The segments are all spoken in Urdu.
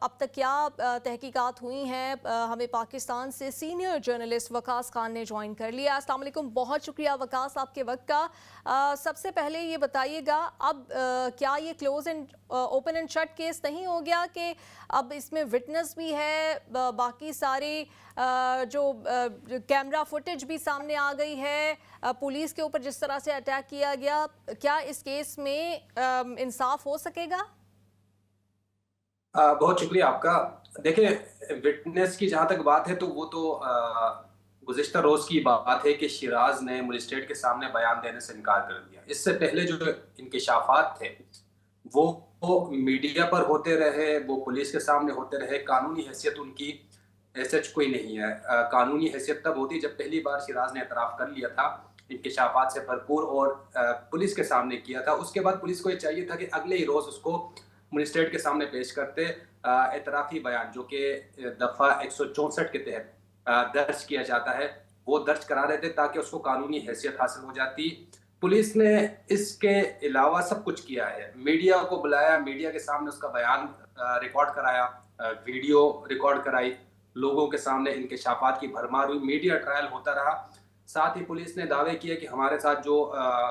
اب تک کیا تحقیقات ہوئی ہیں؟ ہمیں پاکستان سے سینئر جرنلسٹ وقاص خان نے جوائن کر لیا۔ السلام علیکم، بہت شکریہ وقاص آپ کے وقت کا۔ سب سے پہلے یہ بتائیے گا، اب کیا یہ close and open and shut case نہیں ہو گیا کہ اب اس میں وٹنس بھی ہے، باقی سارے جو کیمرہ فوٹیج بھی سامنے آ گئی ہے، پولیس کے اوپر جس طرح سے اٹیک کیا گیا، کیا اس کیس میں انصاف ہو سکے گا؟ بہت شکریہ آپ کا۔ دیکھیں، وٹنس کی جہاں تک بات ہے تو وہ تو گزشتہ روز کی بات ہے کہ شیراز نے مجسٹریٹ کے سامنے بیان دینے سے انکار کر دیا۔ اس سے پہلے جو انکشافات تھے وہ میڈیا پر ہوتے رہے، وہ پولیس کے سامنے ہوتے رہے۔ قانونی حیثیت ان کی ایسے کوئی نہیں ہے۔ قانونی حیثیت تب ہوتی جب پہلی بار شیراز نے اعتراف کر لیا تھا انکشافات سے بھرپور اور پولیس کے سامنے کیا تھا۔ اس کے بعد پولیس کو یہ چاہیے تھا کہ اگلے ہی روز اس کو مجسٹریٹ کے سامنے پیش کرتے اعترافی بیان، جو کہ دفعہ 164 کے تحت درج کیا جاتا ہے، وہ درج کرا دیتے تاکہ اس کو قانونی حیثیت حاصل ہو جاتی۔ پولیس نے اس کے علاوہ سب کچھ کیا ہے، میڈیا کو بلایا، میڈیا کے سامنے اس کا بیان ریکارڈ کرایا، ویڈیو ریکارڈ کرائی، لوگوں کے سامنے انکشافات کی بھرمار ہوئی، میڈیا ٹرائل ہوتا رہا۔ ساتھ ہی پولیس نے دعوے کیے کہ ہمارے ساتھ جو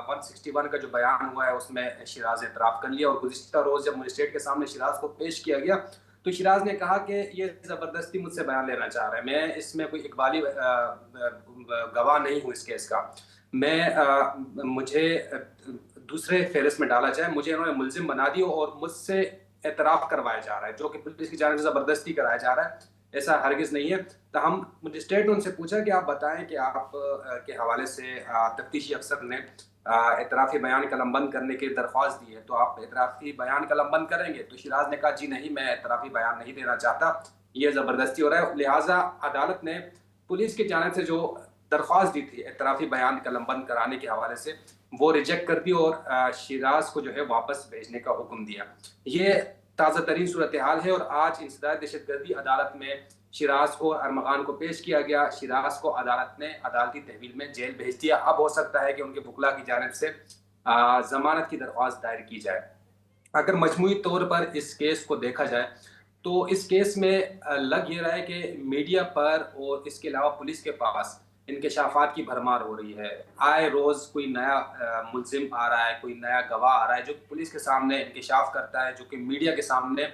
161 کا جو بیان ہوا ہے اس میں شیراز نے اعتراف کر لیا، اور گزشتہ روز جب مجسٹریٹ کے سامنے شیراز کو پیش کیا گیا تو شیراز نے کہا کہ یہ زبردستی مجھ سے بیان لینا چاہ رہا ہے، میں اس میں کوئی اقبالی گواہ نہیں ہوں اس کیس کا، مجھے دوسرے فہرست میں ڈالا جائے، مجھے انہوں نے ملزم بنا دی اور مجھ سے اعتراف کروایا جا رہا ہے، جو کہ پولیس کی جانب سے زبردستی کرایا جا رہا ہے۔ ایسا ہرگز نہیں ہے۔ تو ہم مجسٹریٹ نے ان سے پوچھا کہ آپ بتائیں کہ آپ کے حوالے سے تفتیشی افسر نے اعترافی بیان قلم بند کرنے کی درخواست دی ہے، تو آپ اعترافی بیان قلم بند کریں گے؟ تو شیراز نے کہا جی نہیں، میں اعترافی بیان نہیں دینا چاہتا، یہ زبردستی ہو رہا ہے۔ لہٰذا عدالت نے پولیس کی جانب سے جو درخواست دی تھی اعترافی بیان قلم بند کرانے کے حوالے سے، وہ ریجیکٹ کر دی اور شیراز کو جو ہے واپس بھیجنے کا حکم دیا۔ یہ تازہ ترین صورتحال ہے، اور آج انسداد دہشت گردی عدالت میں شیراز کو اور ارمغان کو پیش کیا گیا۔ شیراز کو عدالت نے عدالتی تحویل میں جیل بھیج دیا۔ اب ہو سکتا ہے کہ ان کے وکلا کی جانب سے ضمانت کی درخواست دائر کی جائے۔ اگر مجموعی طور پر اس کیس کو دیکھا جائے تو اس کیس میں لگ یہ رہا ہے کہ میڈیا پر اور اس کے علاوہ پولیس کے پاس انکشافات کی بھرمار ہو رہی ہے۔ آئے روز کوئی نیا ملزم آ رہا ہے، کوئی نیا گواہ آ رہا ہے جو پولیس کے سامنے انکشاف کرتا ہے، جو کہ میڈیا کے سامنے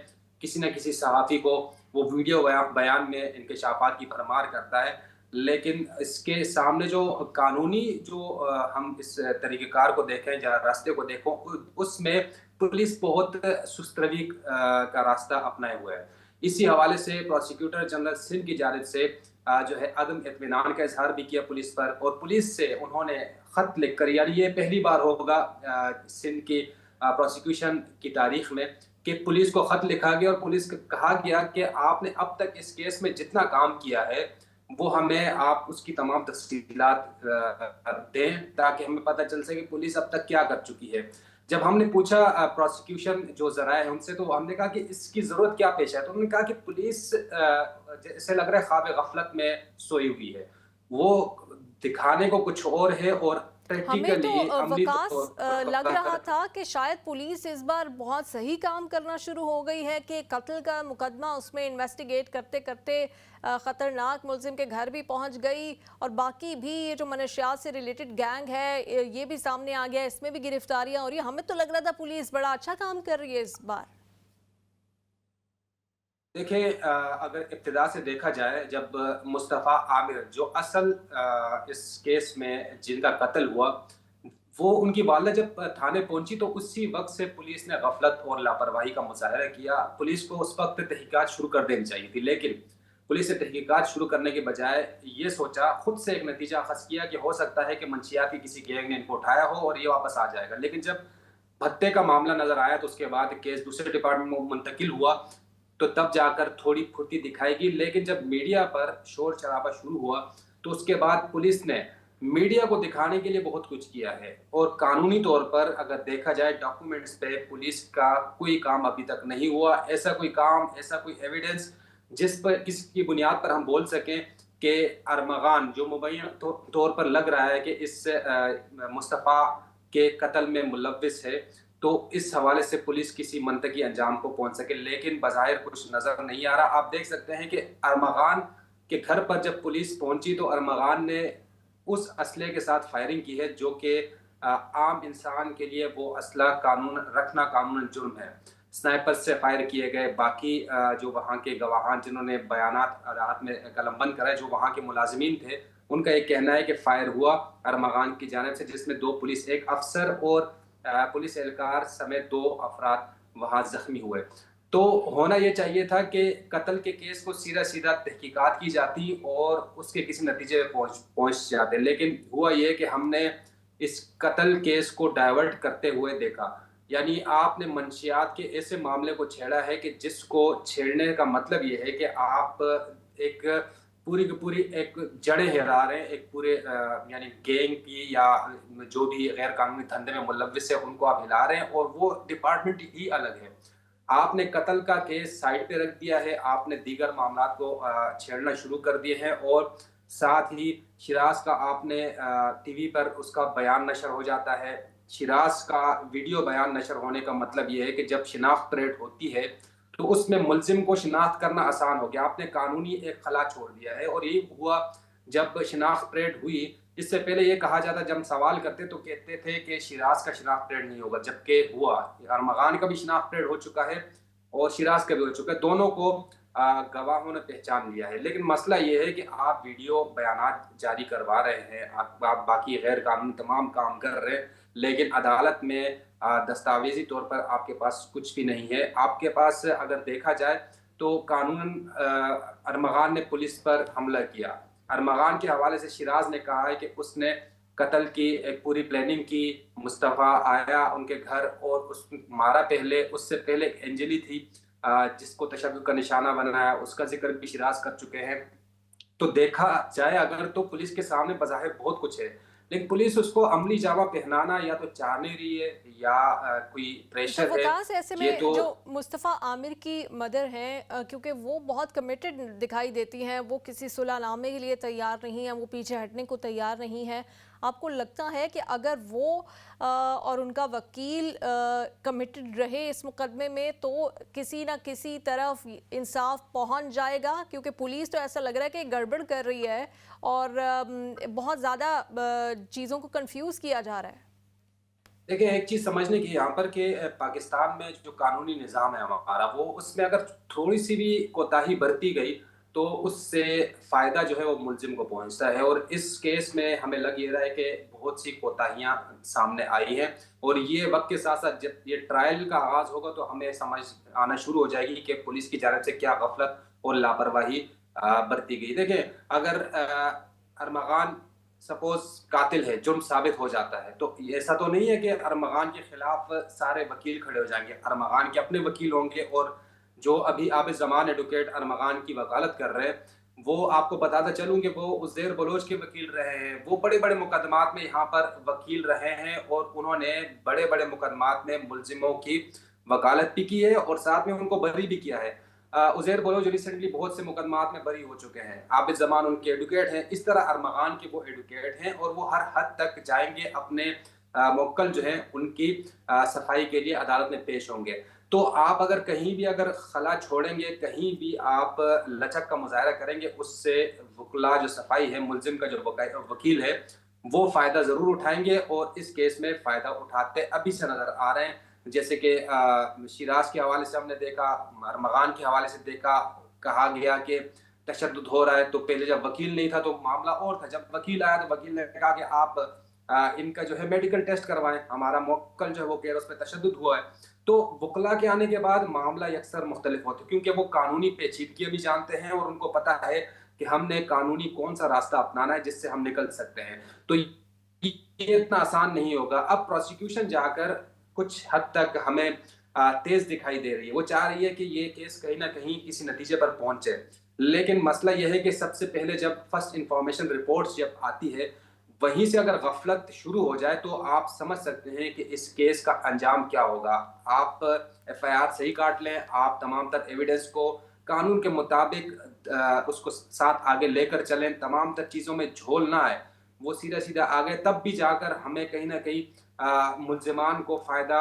کسی نہ کسی صحافی کو وہ ویڈیو بیان میں انکشافات کی بھرمار کرتا ہے۔ لیکن اس کے سامنے جو قانونی جو ہم اس طریقہ کار کو دیکھیں یا راستے کو دیکھیں، اس میں پولیس بہت سست روی کا راستہ اپنائے ہوئے ہے۔ اسی حوالے سے پروسیکیوٹر جنرل سندھ کی جانب سے جو ہے عدم اطمینان کا اظہار بھی کیا پولیس پر، اور پولیس سے انہوں نے خط لکھ کر، یعنی یہ پہلی بار ہوگا سندھ کی پروسیکیوشن کی تاریخ میں کہ پولیس کو خط لکھا گیا اور پولیس کو کہا گیا کہ آپ نے اب تک اس کیس میں جتنا کام کیا ہے وہ ہمیں آپ اس کی تمام تفصیلات دیں تاکہ ہمیں پتہ چل سکے کہ پولیس اب تک کیا کر چکی ہے۔ جب ہم نے پوچھا پروسیکیوشن جو ذرائع ہیں ان سے، تو ہم نے کہا کہ اس کی ضرورت کیا پیش ہے، تو انہوں نے کہا کہ پولیس جیسے لگ رہا ہے خواب غفلت میں سوئی ہوئی ہے، وہ دکھانے کو کچھ اور ہے، اور ہمیں تو وقاص لگ رہا تھا کہ شاید پولیس اس بار بہت صحیح کام کرنا شروع ہو گئی ہے کہ قتل کا مقدمہ اس میں انویسٹیگیٹ کرتے کرتے خطرناک ملزم کے گھر بھی پہنچ گئی، اور باقی بھی یہ جو منشیات سے ریلیٹڈ گینگ ہے یہ بھی سامنے آ گیا، اس میں بھی گرفتاریاں ہو رہی ہیں۔ ہمیں تو لگ رہا تھا پولیس بڑا اچھا کام کر رہی ہے اس بار۔ دیکھیں، اگر ابتدا سے دیکھا جائے، جب مصطفیٰ عامر جو اصل اس کیس میں جن کا قتل ہوا، وہ ان کی والدہ جب تھانے پہنچی تو اسی وقت سے پولیس نے غفلت اور لاپرواہی کا مظاہرہ کیا۔ پولیس کو اس وقت تحقیقات شروع کر دینی چاہیے تھی، لیکن پولیس نے تحقیقات شروع کرنے کے بجائے یہ سوچا، خود سے ایک نتیجہ اخذ کیا کہ ہو سکتا ہے کہ منشیات کی کسی گینگ نے ان کو اٹھایا ہو اور یہ واپس آ جائے گا۔ لیکن جب بھتے کا معاملہ نظر آیا تو اس کے بعد کیس دوسرے ڈپارٹمنٹ میں منتقل ہوا تو تب جا کر تھوڑی پھرتی دکھائی گی۔ لیکن جب میڈیا پر شور شرابہ شروع ہوا تو اس کے بعد پولیس نے میڈیا کو دکھانے کے لیے بہت کچھ کیا ہے، اور قانونی طور پر اگر دیکھا جائے ڈاکومنٹس پہ پولیس کا کوئی کام ابھی تک نہیں ہوا، ایسا کوئی کام، ایسا کوئی ایویڈنس جس پر کس کی بنیاد پر ہم بول سکیں کہ ارمغان جو مبین طور پر لگ رہا ہے کہ اس مصطفیٰ کے قتل میں ملوث ہے، تو اس حوالے سے پولیس کسی منطقی انجام کو پہنچ سکے، لیکن بظاہر کچھ نظر نہیں آ رہا۔ آپ دیکھ سکتے ہیں کہ ارمغان کے گھر پر جب پولیس پہنچی تو ارمغان نے اس اسلحے کے ساتھ فائرنگ کی ہے جو کہ عام انسان کے لیے وہ اسلحہ رکھنا قانون جرم ہے۔ سنائپر سے فائر کیے گئے۔ باقی جو وہاں کے گواہان جنہوں نے بیانات رات میں قلم بند کرائے، جو وہاں کے ملازمین تھے، ان کا ایک کہنا ہے کہ فائر ہوا ارمغان کی جانب سے، جس میں 2 پولیس، ایک افسر اور پولیس اہلکار سمیت 2 افراد وہاں زخمی ہوئے۔ تو ہونا یہ چاہیے تھا کہ قتل کے کیس کو سیدھا تحقیقات کی جاتی اور اس کے کسی نتیجے پہ پہنچ جاتے، لیکن ہوا یہ کہ ہم نے اس قتل کیس کو ڈائیورٹ کرتے ہوئے دیکھا۔ یعنی آپ نے منشیات کے ایسے معاملے کو چھیڑا ہے کہ جس کو چھیڑنے کا مطلب یہ ہے کہ آپ ایک پوری کی پوری ایک جڑیں ہلا رہے ہیں، ایک پورے یعنی گینگ کی یا جو بھی غیر قانونی دھندے میں ملوث ہے ان کو آپ ہلا رہے ہیں، اور وہ ڈپارٹمنٹ ہی الگ ہے۔ آپ نے قتل کا کیس سائڈ پہ رکھ دیا ہے، آپ نے دیگر معاملات کو چھیڑنا شروع کر دیے ہیں، اور ساتھ ہی شیراز کا آپ نے ٹی وی پر اس کا بیان نشر ہو جاتا ہے۔ شیراز کا ویڈیو بیان نشر ہونے کا مطلب یہ ہے کہ جب شناخت پریڈ ہوتی ہے تو اس میں ملزم کو شناخت کرنا آسان ہو گیا۔ آپ نے قانونی ایک خلا چھوڑ دیا ہے، اور یہی ہوا جب شناخت پریڈ ہوئی۔ اس سے پہلے یہ کہا جاتا، جب سوال کرتے تو کہتے تھے کہ شیراز کا شناخت پریڈ نہیں ہوگا، جبکہ ہوا۔ ارمغان کا بھی شناخت پریڈ ہو چکا ہے اور شیراز کا بھی ہو چکا ہے، دونوں کو گواہوں نے پہچان لیا ہے۔ لیکن مسئلہ یہ ہے کہ آپ ویڈیو بیانات جاری کروا رہے ہیں، آپ باقی غیر قانونی تمام کام کر رہے ہیں، لیکن عدالت میں دستاویزی طور پر آپ کے پاس کچھ بھی نہیں ہے۔ آپ کے پاس اگر دیکھا جائے تو قانون ارمغان نے پولیس پر حملہ کیا۔ ارمغان کے حوالے سے شیراز نے کہا ہے کہ اس نے قتل کی ایک پوری پلاننگ کی، مصطفیٰ آیا ان کے گھر اور اس مارا۔ پہلے اس سے پہلے انجلی تھی جس کو تشدد کا نشانہ بنایا، اس کا ذکر بھی شیراز کر چکے ہیں۔ تو دیکھا جائے اگر تو پولیس کے سامنے بظاہر بہت کچھ ہے، لیکن پولیس اس کو عملی جامہ پہنانا یا تو چاہ نہیں رہی ہے یا کوئی تو پریشر ہے۔ وکاس، ایسے میں یہ تو جو مصطفیٰ عامر کی مدر ہیں، کیونکہ وہ بہت کمیٹڈ دکھائی دیتی ہیں، وہ کسی صلح نامے کے لیے تیار نہیں ہیں، وہ پیچھے ہٹنے کو تیار نہیں ہے، آپ کو لگتا ہے کہ اگر وہ اور ان کا وکیل کمیٹڈ رہے اس مقدمے میں تو کسی نہ کسی طرف انصاف پہنچ جائے گا؟ کیونکہ پولیس تو ایسا لگ رہا ہے کہ گڑبڑ کر رہی ہے اور بہت زیادہ چیزوں کو کنفیوز کیا جا رہا ہے۔ دیکھیں، ایک چیز سمجھنے کی یہاں پر کہ پاکستان میں جو قانونی نظام ہے ہمارا، وہ اس میں اگر تھوڑی سی بھی کوتاہی برتی گئی تو اس سے فائدہ جو ہے وہ ملزم کو پہنچتا ہے، اور اس کیس میں ہمیں لگ یہ رہا ہے کہ بہت سی کوتاہیاں سامنے آئی ہیں، اور یہ وقت کے ساتھ ساتھ جب یہ ٹرائل کا آغاز ہوگا تو ہمیں سمجھ آنا شروع ہو جائے گی کہ پولیس کی جانب سے کیا غفلت اور لاپرواہی برتی گئی۔ دیکھیں، اگر ارمغان سپوز قاتل ہے، جرم ثابت ہو جاتا ہے، تو ایسا تو نہیں ہے کہ ارمغان کے خلاف سارے وکیل کھڑے ہو جائیں گے۔ ارمغان کے اپنے وکیل ہوں گے، اور جو ابھی عابد زمان ایڈوکیٹ ارمغان کی وکالت کر رہے ہیں، وہ آپ کو بتاتا چلوں کہ وہ عزیر بلوچ کے وکیل رہے ہیں، وہ بڑے بڑے مقدمات میں یہاں پر وکیل رہے ہیں، اور انہوں نے بڑے بڑے مقدمات میں ملزموں کی وکالت بھی کی ہے اور ساتھ میں ان کو بری بھی کیا ہے۔ عزیر بلوچ ریسنٹلی بہت سے مقدمات میں بری ہو چکے ہیں، عابد زمان ان کے ایڈوکیٹ ہیں، اس طرح ارمغان کے وہ ایڈوکیٹ ہیں، اور وہ ہر حد تک جائیں گے، اپنے موکل جو ہیں ان کی صفائی کے لیے عدالت میں پیش ہوں گے۔ تو آپ اگر کہیں بھی اگر خلا چھوڑیں گے، کہیں بھی آپ لچک کا مظاہرہ کریں گے، اس سے وکلا جو صفائی ہے، ملزم کا جو وکیل ہے، وہ فائدہ ضرور اٹھائیں گے، اور اس کیس میں فائدہ اٹھاتے ابھی سے نظر آ رہے ہیں۔ جیسے کہ شیراز کے حوالے سے ہم نے دیکھا، ارمغان کے حوالے سے دیکھا، کہا گیا کہ تشدد ہو رہا ہے، تو پہلے جب وکیل نہیں تھا تو معاملہ اور تھا، جب وکیل آیا تو وکیل نے کہا کہ آپ ان کا جو ہے میڈیکل ٹیسٹ کروائیں، ہمارا موکل جو ہے وہ کہہ رہا ہے اس پہ تشدد ہوا ہے۔ تو وکلا کے آنے کے بعد معاملہ یکسر مختلف ہوتے، کیونکہ وہ قانونی پیچیدگیاں بھی جانتے ہیں، اور ان کو پتہ ہے کہ ہم نے قانونی کون سا راستہ اپنانا ہے جس سے ہم نکل سکتے ہیں۔ تو یہ اتنا آسان نہیں ہوگا۔ اب پروسیکیوشن جا کر کچھ حد تک ہمیں تیز دکھائی دے رہی ہے، وہ چاہ رہی ہے کہ یہ کیس کہیں نہ کہیں کسی نتیجے پر پہنچے، لیکن مسئلہ یہ ہے کہ سب سے پہلے جب فرسٹ انفارمیشن رپورٹس جب آتی ہے، وہیں سے اگر غفلت شروع ہو جائے تو آپ سمجھ سکتے ہیں کہ اس کیس کا انجام کیا ہوگا۔ آپ ایف آئی آر صحیح کاٹ لیں، آپ تمام تر ایویڈنس کو قانون کے مطابق اس کو ساتھ آگے لے کر چلیں، تمام تر چیزوں میں جھول نہ آئے، وہ سیدھا آگے، تب بھی جا کر ہمیں کہیں نہ کہیں ملزمان کو فائدہ